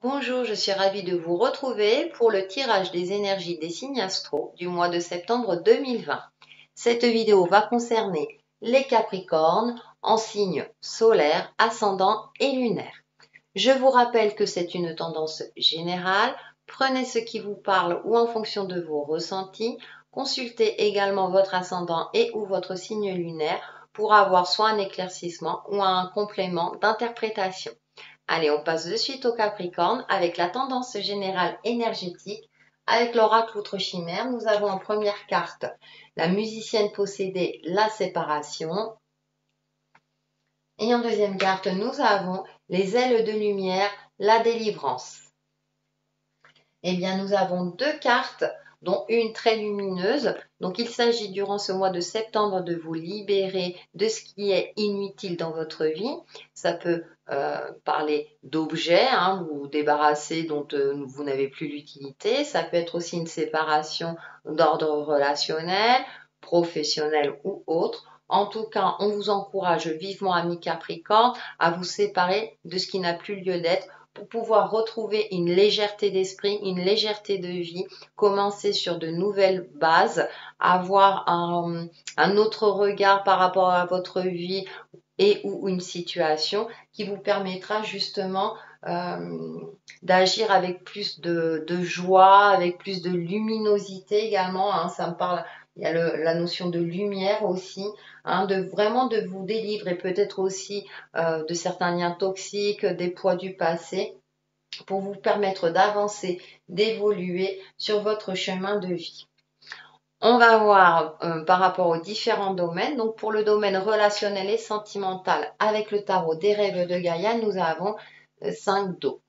Bonjour, je suis ravie de vous retrouver pour le tirage des énergies des signes astro du mois de septembre 2020. Cette vidéo va concerner les Capricornes en signes solaires, ascendants et lunaires. Je vous rappelle que c'est une tendance générale. Prenez ce qui vous parle ou en fonction de vos ressentis. Consultez également votre ascendant et ou votre signe lunaire pour avoir soit un éclaircissement ou un complément d'interprétation. Allez, on passe de suite au Capricorne avec la tendance générale énergétique. Avec l'oracle Outre Chimère, nous avons en première carte la musicienne possédée, la séparation. Et en deuxième carte, nous avons les ailes de lumière, la délivrance. Eh bien, nous avons deux cartes, dont une très lumineuse. Donc, il s'agit durant ce mois de septembre de vous libérer de ce qui est inutile dans votre vie. Ça peut parler d'objets, vous débarrasser dont vous n'avez plus l'utilité. Ça peut être aussi une séparation d'ordre relationnel, professionnel ou autre. En tout cas, on vous encourage vivement, amis Capricorne, à vous séparer de ce qui n'a plus lieu d'être pour pouvoir retrouver une légèreté d'esprit, une légèreté de vie, commencer sur de nouvelles bases, avoir un autre regard par rapport à votre vie et ou une situation qui vous permettra justement d'agir avec plus de joie, avec plus de luminosité également. Ça me parle, il y a la notion de lumière aussi, vraiment de vous délivrer peut-être aussi de certains liens toxiques, des poids du passé, pour vous permettre d'avancer, d'évoluer sur votre chemin de vie. On va voir par rapport aux différents domaines. Donc pour le domaine relationnel et sentimental, avec le tarot des rêves de Gaïa, nous avons 5 dos.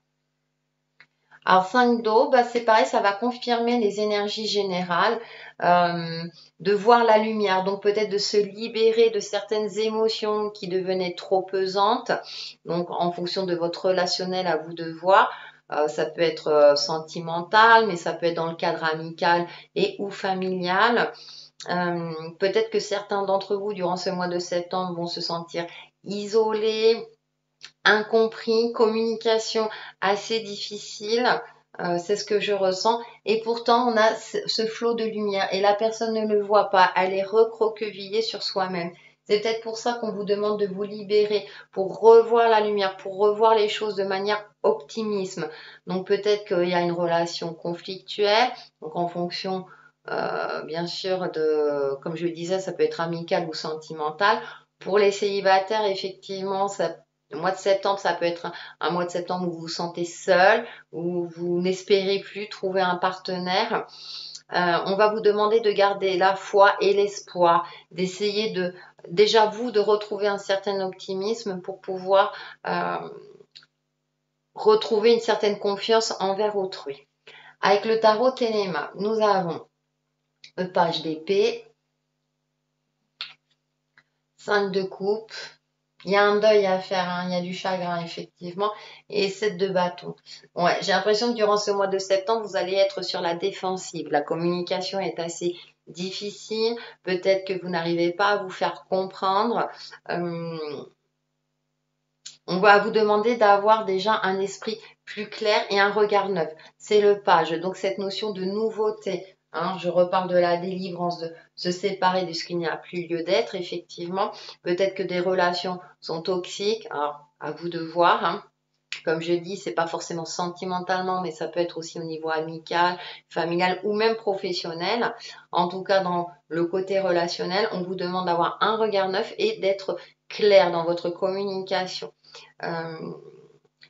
Alors 5 dos, c'est pareil, ça va confirmer les énergies générales, de voir la lumière, donc peut-être de se libérer de certaines émotions qui devenaient trop pesantes. Donc en fonction de votre relationnel, à vous de voir. Ça peut être sentimental, mais ça peut être dans le cadre amical et ou familial. Peut-être que certains d'entre vous, durant ce mois de septembre, vont se sentir isolés, incompris, communication assez difficile. C'est ce que je ressens. Et pourtant, on a ce flot de lumière et la personne ne le voit pas. Elle est recroquevillée sur soi-même. C'est peut-être pour ça qu'on vous demande de vous libérer, pour revoir la lumière, pour revoir les choses de manière optimisme. Donc peut-être qu'il y a une relation conflictuelle, donc en fonction bien sûr comme je le disais, ça peut être amical ou sentimental. Pour les célibataires, effectivement, le mois de septembre, ça peut être un mois de septembre où vous vous sentez seul, où vous n'espérez plus trouver un partenaire. On va vous demander de garder la foi et l'espoir, d'essayer déjà vous, de retrouver un certain optimisme pour pouvoir retrouver une certaine confiance envers autrui. Avec le tarot Téléma, nous avons le page d'épée, 5 de coupe. Il y a un deuil à faire, il y a du chagrin effectivement, et 7 de bâton. Ouais, j'ai l'impression que durant ce mois de septembre, vous allez être sur la défensive. La communication est assez difficile, peut-être que vous n'arrivez pas à vous faire comprendre. On va vous demander d'avoir déjà un esprit plus clair et un regard neuf. C'est le page, donc cette notion de nouveauté. Je reparle de la délivrance, de se séparer de ce qui n'y a plus lieu d'être, effectivement. Peut-être que des relations sont toxiques, alors à vous de voir. Comme je dis, c'est pas forcément sentimentalement, mais ça peut être aussi au niveau amical, familial ou même professionnel. En tout cas, dans le côté relationnel, on vous demande d'avoir un regard neuf et d'être clair dans votre communication.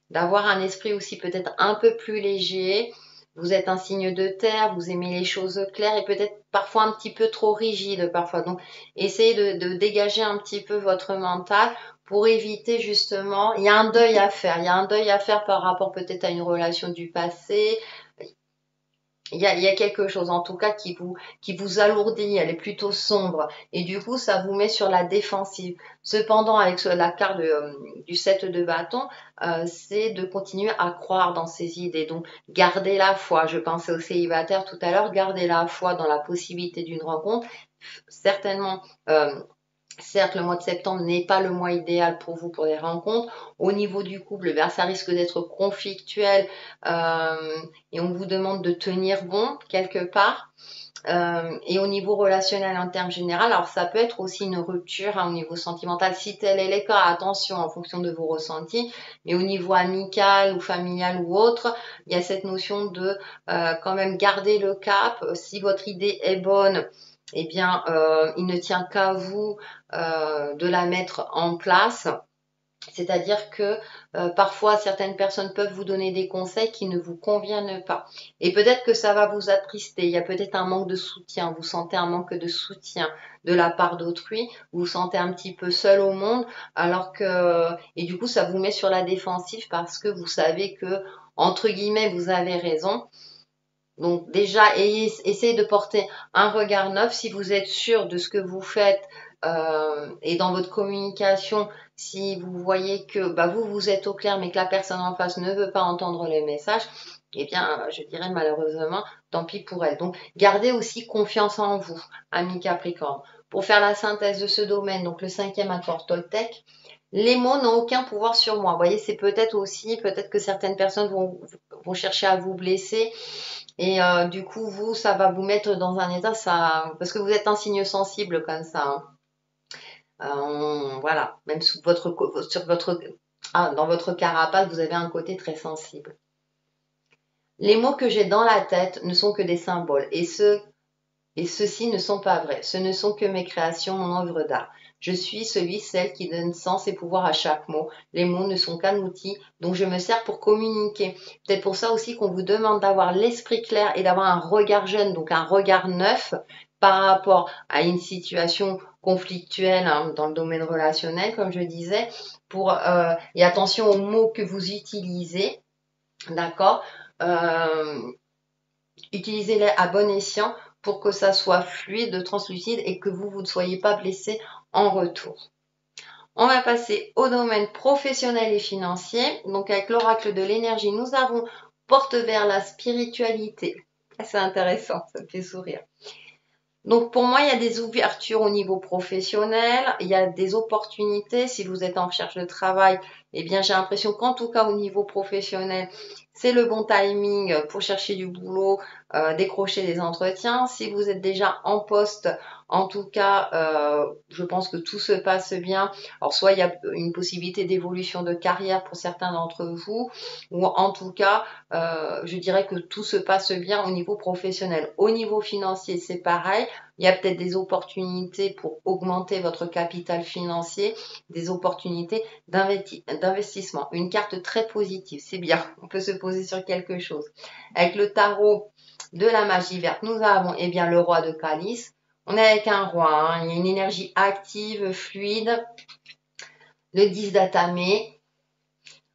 D'avoir un esprit aussi peut-être un peu plus léger. Vous êtes un signe de terre, vous aimez les choses claires et peut-être parfois un petit peu trop rigide parfois. Donc, essayez de dégager un petit peu votre mental pour éviter justement, il y a un deuil à faire. Il y a un deuil à faire par rapport peut-être à une relation du passé. Il y a quelque chose en tout cas qui vous alourdit, elle est plutôt sombre et du coup ça vous met sur la défensive. Cependant avec la carte du 7 de bâton, c'est de continuer à croire dans ses idées, donc gardez la foi. Je pensais aux célibataires tout à l'heure, gardez la foi dans la possibilité d'une rencontre, certainement Certes, le mois de septembre n'est pas le mois idéal pour vous pour des rencontres. Au niveau du couple, ben, ça risque d'être conflictuel et on vous demande de tenir bon quelque part. Et au niveau relationnel en termes général, alors ça peut être aussi une rupture au niveau sentimental, si tel est le cas, attention en fonction de vos ressentis, mais au niveau amical ou familial ou autre, il y a cette notion de quand même garder le cap. Si votre idée est bonne, eh bien, il ne tient qu'à vous de la mettre en place. C'est-à-dire que parfois certaines personnes peuvent vous donner des conseils qui ne vous conviennent pas. Et peut-être que ça va vous attrister. Il y a peut-être un manque de soutien. Vous sentez un manque de soutien de la part d'autrui. Vous vous sentez un petit peu seul au monde. Alors que, et du coup, ça vous met sur la défensive parce que vous savez que, entre guillemets, vous avez raison. Donc déjà, essayez de porter un regard neuf si vous êtes sûr de ce que vous faites et dans votre communication, si vous voyez que bah, vous êtes au clair mais que la personne en face ne veut pas entendre les messages, eh bien, je dirais malheureusement, tant pis pour elle. Donc, gardez aussi confiance en vous, ami Capricorne. Pour faire la synthèse de ce domaine, donc le 5e accord Toltec, les mots n'ont aucun pouvoir sur moi. Vous voyez, c'est peut-être aussi, peut-être que certaines personnes vont chercher à vous blesser. Et du coup, vous, ça va vous mettre dans un état, ça, parce que vous êtes un signe sensible comme ça. Voilà, même sur dans votre carapace, vous avez un côté très sensible. Les mots que j'ai dans la tête ne sont que des symboles, et ceux-ci ne sont pas vrais. Ce ne sont que mes créations, mon œuvre d'art. Je suis celle qui donne sens et pouvoir à chaque mot. Les mots ne sont qu'un outil dont je me sers pour communiquer. Peut-être pour ça aussi qu'on vous demande d'avoir l'esprit clair et d'avoir un regard jeune, donc un regard neuf par rapport à une situation conflictuelle dans le domaine relationnel, comme je disais. Et attention aux mots que vous utilisez, d'accord utilisez-les à bon escient pour que ça soit fluide, translucide et que vous ne soyez pas blessé en retour. On va passer au domaine professionnel et financier. Donc avec l'oracle de l'énergie, nous avons porte vers la spiritualité. C'est intéressant, ça me fait sourire. Donc pour moi, il y a des ouvertures au niveau professionnel, il y a des opportunités. Si vous êtes en recherche de travail, eh bien j'ai l'impression qu'en tout cas au niveau professionnel, c'est le bon timing pour chercher du boulot, décrocher des entretiens. Si vous êtes déjà en poste, en tout cas, je pense que tout se passe bien. Alors soit il y a une possibilité d'évolution de carrière pour certains d'entre vous, ou en tout cas, je dirais que tout se passe bien au niveau professionnel. Au niveau financier, c'est pareil. Il y a peut-être des opportunités pour augmenter votre capital financier, des opportunités d'investissement. Une carte très positive, c'est bien. On peut se poser sur quelque chose. Avec le tarot de la magie verte, nous avons bien le roi de calice. On est avec un roi, il y a une énergie active, fluide. Le 10 d'atamé.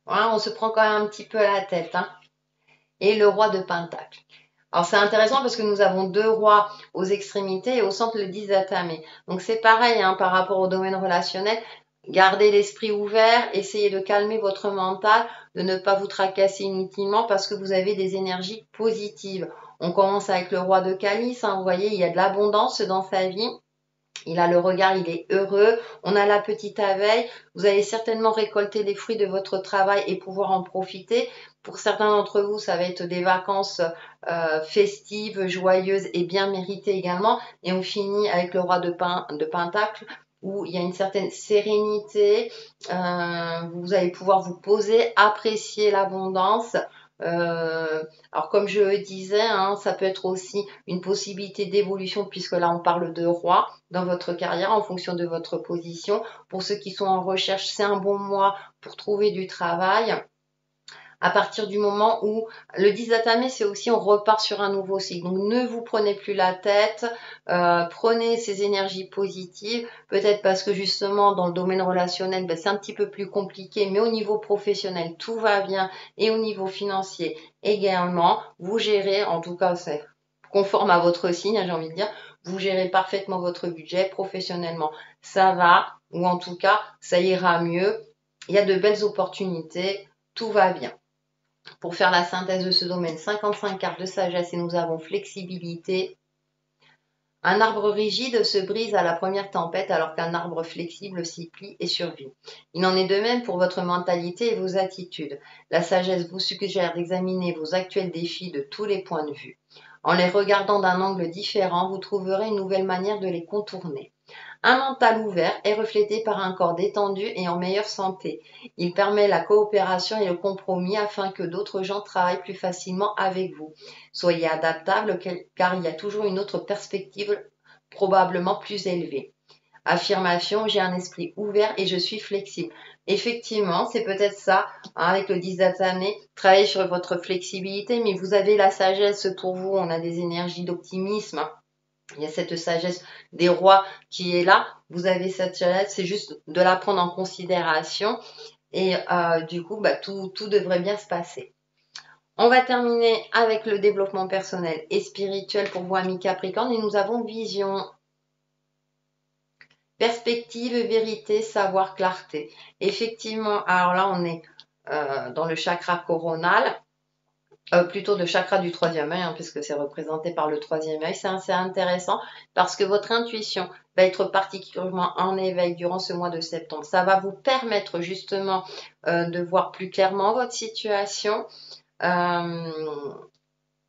On se prend quand même un petit peu la tête. Et le roi de pentacle. Alors c'est intéressant parce que nous avons deux rois aux extrémités et au centre le 10 d'atamé. Donc c'est pareil par rapport au domaine relationnel. Gardez l'esprit ouvert, essayez de calmer votre mental, de ne pas vous tracasser inutilement parce que vous avez des énergies positives. On commence avec le roi de calice, vous voyez, il y a de l'abondance dans sa vie. Il a le regard, il est heureux. On a la petite abeille. Vous allez certainement récolter les fruits de votre travail et pouvoir en profiter. Pour certains d'entre vous, ça va être des vacances festives, joyeuses et bien méritées également. Et on finit avec le roi de Pentacle où il y a une certaine sérénité. Vous allez pouvoir vous poser, apprécier l'abondance. Alors comme je le disais, ça peut être aussi une possibilité d'évolution puisque là on parle de roi dans votre carrière en fonction de votre position. Pour ceux qui sont en recherche, c'est un bon mois pour trouver du travail. À partir du moment où le 10 d'atamé, c'est aussi on repart sur un nouveau cycle. Donc ne vous prenez plus la tête, prenez ces énergies positives, peut-être parce que justement dans le domaine relationnel, c'est un petit peu plus compliqué, mais au niveau professionnel, tout va bien et au niveau financier également, vous gérez, en tout cas c'est conforme à votre signe, j'ai envie de dire, vous gérez parfaitement votre budget professionnellement. Ça va, ou en tout cas, ça ira mieux. Il y a de belles opportunités, tout va bien. Pour faire la synthèse de ce domaine, 55 cartes de sagesse et nous avons flexibilité, Un arbre rigide se brise à la première tempête alors qu'un arbre flexible s'y plie et survit. Il en est de même pour votre mentalité et vos attitudes. La sagesse vous suggère d'examiner vos actuels défis de tous les points de vue. En les regardant d'un angle différent, vous trouverez une nouvelle manière de les contourner. Un mental ouvert est reflété par un corps détendu et en meilleure santé. Il permet la coopération et le compromis afin que d'autres gens travaillent plus facilement avec vous. Soyez adaptable car il y a toujours une autre perspective probablement plus élevée. Affirmation, j'ai un esprit ouvert et je suis flexible. Effectivement, c'est peut-être ça, hein, avec le 10 d'année, travailler sur votre flexibilité, mais vous avez la sagesse pour vous, on a des énergies d'optimisme. Il y a cette sagesse des rois qui est là. Vous avez cette sagesse, c'est juste de la prendre en considération. Et du coup, tout devrait bien se passer. On va terminer avec le développement personnel et spirituel pour vous, amis Capricorne. Et nous avons vision, perspective, vérité, savoir, clarté. Effectivement, alors là, on est dans le chakra coronal. Plutôt le chakra du troisième œil, hein, puisque c'est représenté par le troisième œil. C'est assez intéressant parce que votre intuition va être particulièrement en éveil durant ce mois de septembre. Ça va vous permettre justement de voir plus clairement votre situation,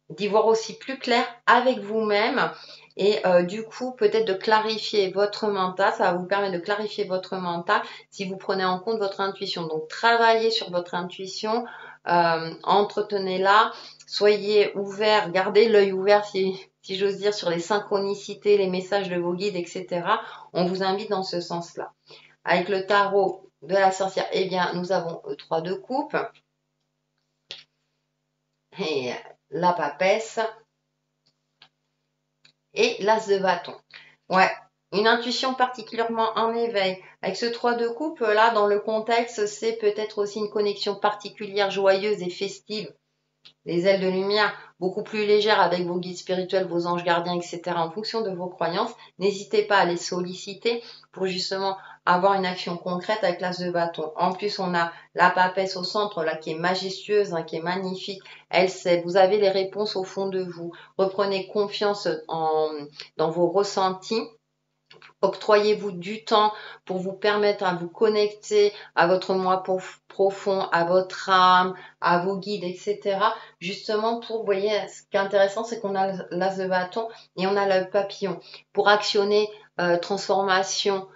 d'y voir aussi plus clair avec vous-même et du coup peut-être de clarifier votre mental. Ça va vous permettre de clarifier votre mental si vous prenez en compte votre intuition. Donc travaillez sur votre intuition, entretenez-la, soyez ouvert, gardez l'œil ouvert si j'ose dire sur les synchronicités, les messages de vos guides, etc. On vous invite dans ce sens-là. Avec le tarot de la sorcière, eh bien nous avons 3 de coupe et la papesse et l'as de bâton. Ouais, une intuition particulièrement en éveil. Avec ce 3 de coupe, là, dans le contexte, c'est peut-être aussi une connexion particulière, joyeuse et festive. Les ailes de lumière, beaucoup plus légères avec vos guides spirituels, vos anges gardiens, etc. En fonction de vos croyances, n'hésitez pas à les solliciter pour justement avoir une action concrète avec l'as de bâton. En plus, on a la papesse au centre, là, qui est majestueuse, hein, qui est magnifique. Elle sait, vous avez les réponses au fond de vous. Reprenez confiance dans vos ressentis. Octroyez-vous du temps pour vous permettre à vous connecter à votre moi profond, à votre âme, à vos guides, etc. Justement pour, vous voyez, ce qui est intéressant, c'est qu'on a l'as de bâton et on a le papillon. Pour actionner une transformation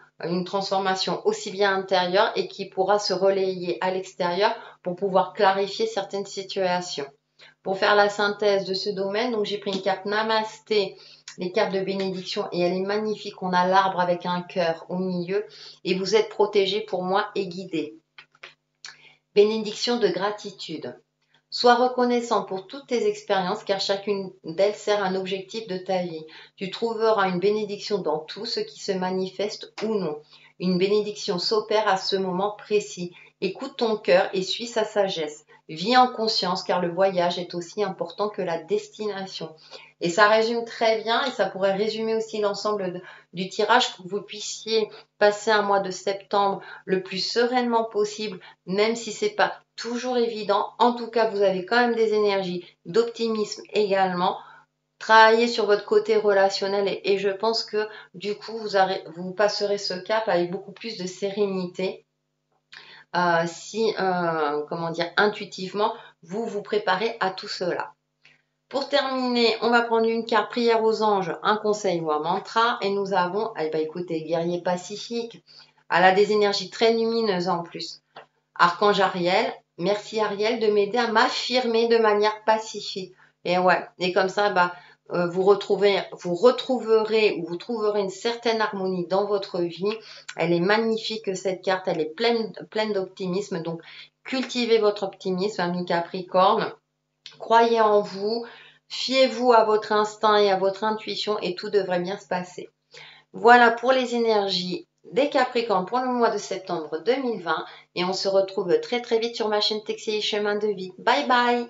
aussi bien intérieure et qui pourra se relayer à l'extérieur pour pouvoir clarifier certaines situations. Pour faire la synthèse de ce domaine, donc j'ai pris une carte Namasté, les cartes de bénédiction, et elle est magnifique. On a l'arbre avec un cœur au milieu et vous êtes protégé pour moi et guidé. Bénédiction de gratitude. Sois reconnaissant pour toutes tes expériences car chacune d'elles sert un objectif de ta vie. Tu trouveras une bénédiction dans tout ce qui se manifeste ou non. Une bénédiction s'opère à ce moment précis. Écoute ton cœur et suis sa sagesse. Vis en conscience car le voyage est aussi important que la destination. Et ça résume très bien et ça pourrait résumer aussi l'ensemble du tirage pour que vous puissiez passer un mois de septembre le plus sereinement possible, même si c'est pas toujours évident. En tout cas, vous avez quand même des énergies d'optimisme également. Travaillez sur votre côté relationnel et je pense que du coup, vous passerez ce cap avec beaucoup plus de sérénité. Comment dire, intuitivement, vous vous préparez à tout cela. Pour terminer, on va prendre une carte prière aux anges, un conseil ou un mantra. Et nous avons, écoutez, guerrier pacifique. Elle a des énergies très lumineuses en plus. Archange Ariel, merci Ariel de m'aider à m'affirmer de manière pacifique. Et ouais, et comme ça, vous trouverez une certaine harmonie dans votre vie. Elle est magnifique cette carte, elle est pleine d'optimisme. Donc, cultivez votre optimisme, ami Capricorne. Croyez en vous, fiez-vous à votre instinct et à votre intuition et tout devrait bien se passer. Voilà pour les énergies des Capricornes pour le mois de septembre 2020 et on se retrouve très très vite sur ma chaîne Textile Chemin de Vie. Bye bye!